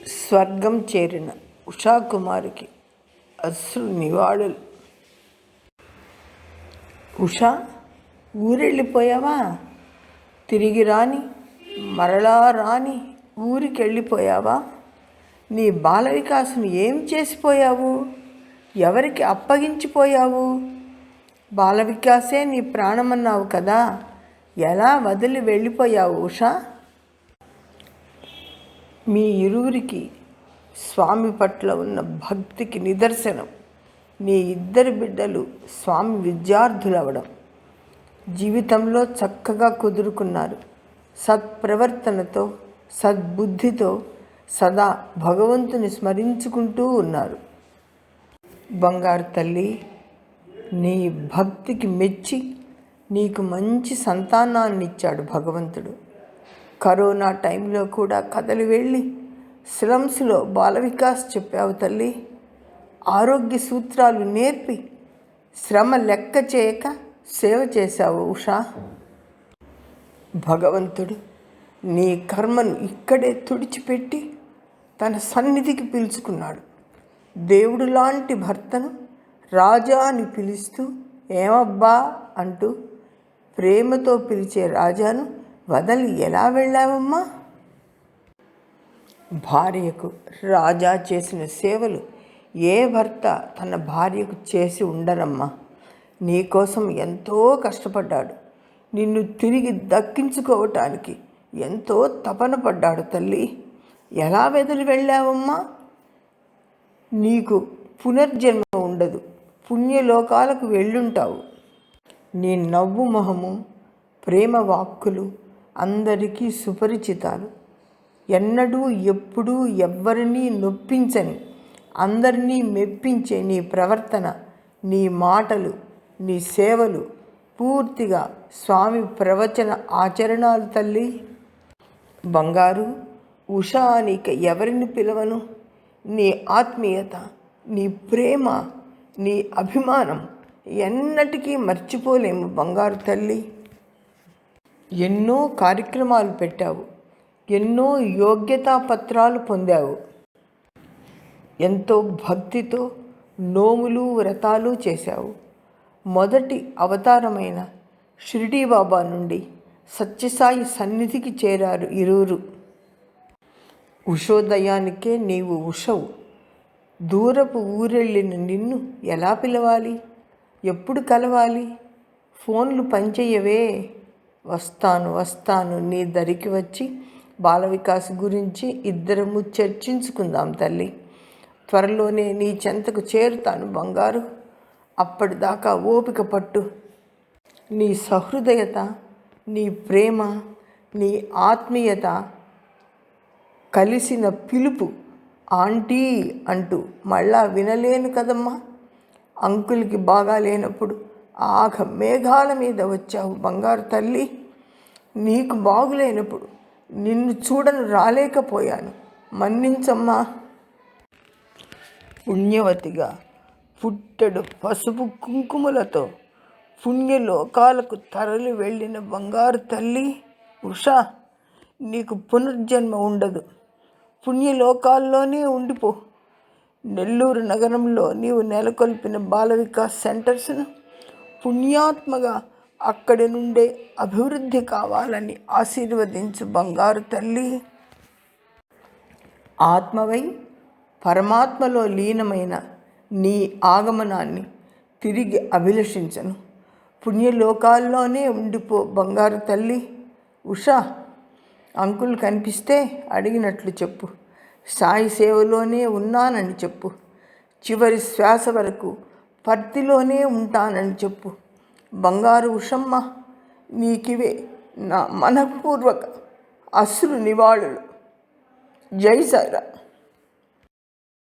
స్వర్గం చేరిన ఉషాకుమారికి అశ్రు నివాళులు. ఉషా, ఊరెళ్ళిపోయావా? తిరిగి రాని, మరలా రాని ఊరికెళ్ళిపోయావా? నీ బాల వికాసును ఏం చేసిపోయావు? ఎవరికి అప్పగించిపోయావు? బాల వికాసే నీ ప్రాణమన్నావు కదా, ఎలా వదిలి వెళ్ళిపోయావు ఉషా? మీ ఇరువురికి స్వామి పట్ల ఉన్న భక్తికి నిదర్శనం నీ ఇద్దరు బిడ్డలు స్వామి విద్యార్థులవడం. జీవితంలో చక్కగా కుదురుకున్నారు. సత్ప్రవర్తనతో, సద్బుద్ధితో సదా భగవంతుని స్మరించుకుంటూ ఉన్నారు. బంగారు తల్లి, నీ భక్తికి మెచ్చి నీకు మంచి సంతానాన్ని ఇచ్చాడు భగవంతుడు. కరోనా టైంలో కూడా కదలి వెళ్ళి స్లమ్స్లో బాల వికాస్ చెప్పావు తల్లి. ఆరోగ్య సూత్రాలు నేర్పి శ్రమ లెక్క చేయక సేవ చేశావు ఉషా. భగవంతుడు నీ కర్మను ఇక్కడే తుడిచిపెట్టి తన సన్నిధికి పిలుచుకున్నాడు. దేవుడు లాంటి భర్తను రాజా అని పిలుస్తూ ఏమబ్బా అంటూ ప్రేమతో పిలిచే రాజాను వదలి ఎలా వెళ్ళావమ్మా? భార్యకు రాజా చేసిన సేవలు ఏ భర్త తన భార్యకు చేసి ఉండరమ్మా. నీకోసం ఎంతో కష్టపడ్డాడు. నిన్ను తిరిగి దక్కించుకోవటానికి ఎంతో తపన పడ్డాడు తల్లి. ఎలా వదిలి వెళ్ళావమ్మా? నీకు పునర్జన్మ ఉండదు, పుణ్యలోకాలకు వెళ్ళుంటావు. నీ నవ్వు మొహము, ప్రేమ వాక్కులు అందరికీ సుపరిచితాలు. ఎన్నడూ ఎప్పుడూ ఎవ్వరినీ నొప్పించని, అందరినీ మెప్పించే నీ ప్రవర్తన, నీ మాటలు, నీ సేవలు పూర్తిగా స్వామి ప్రవచన ఆచరణాలు తల్లి. బంగారు, ఉషా నీక ఎవరిని పిలవను? నీ ఆత్మీయత, నీ ప్రేమ, నీ అభిమానం ఎన్నటికీ మర్చిపోలేము బంగారు తల్లి. ఎన్నో కార్యక్రమాలు పెట్టావు, ఎన్నో యోగ్యతా పత్రాలు పొందావు. ఎంతో భక్తితో నోములు వ్రతాలు చేశావు. మొదటి అవతారమైన షిరిడీ బాబా నుండి సత్యసాయి సన్నిధికి చేరారు ఇరువురు. ఉషోదయానికే నీవు ఉషవు. దూరపు ఊరెళ్ళిన నిన్ను ఎలా పిలవాలి? ఎప్పుడు కలవాలి? ఫోన్లు పనిచేయవే. వస్తాను నీ దరికి వచ్చి బాల వికాస్ గురించి ఇద్దరము చర్చించుకుందాం తల్లి. త్వరలోనే నీ చెంతకు చేరుతాను బంగారు. అప్పటిదాకా ఓపిక పట్టు. నీ సహృదయత, నీ ప్రేమ, నీ ఆత్మీయత కలిసిన పిలుపు ఆంటీ అంటూ మళ్ళా వినలేను కదమ్మా. అంకుల్కి బాగా లేనప్పుడు ఆగ మేఘాల మీద వచ్చావు బంగారు తల్లి. నీకు బాగులేనప్పుడు నిన్ను చూడను రాలేకపోయాను, మన్నించమ్మా. పుణ్యవతిగా పుట్టెడు పసుపు కుంకుమలతో పుణ్యలోకాలకు తరలి వెళ్ళిన బంగారు తల్లి ఉషా, నీకు పునర్జన్మ ఉండదు. పుణ్యలోకాల్లోనే ఉండిపో. నెల్లూరు నగరంలో నీవు నెలకొల్పిన బాల వికాస్ సెంటర్స్ను పుణ్యాత్మగా అక్కడి నుండే అభివృద్ధి కావాలని ఆశీర్వదించు బంగారు తల్లి. ఆత్మవై పరమాత్మలో లీనమైన నీ ఆగమనాన్ని తిరిగి అభిలషించను. పుణ్యలోకాల్లోనే ఉండిపో బంగారు తల్లి ఉషా. అంకుల్ కనిపిస్తే అడిగినట్లు చెప్పు. సాయి సేవలోనే ఉన్నానని చెప్పు. చివరి శ్వాస వరకు పర్తిలోనే ఉంటానని చెప్పు. బంగారు ఉషమ్మ, నీకివే నా మనఃపూర్వక అశ్రు నివాళులు. జై సాయిరామ్.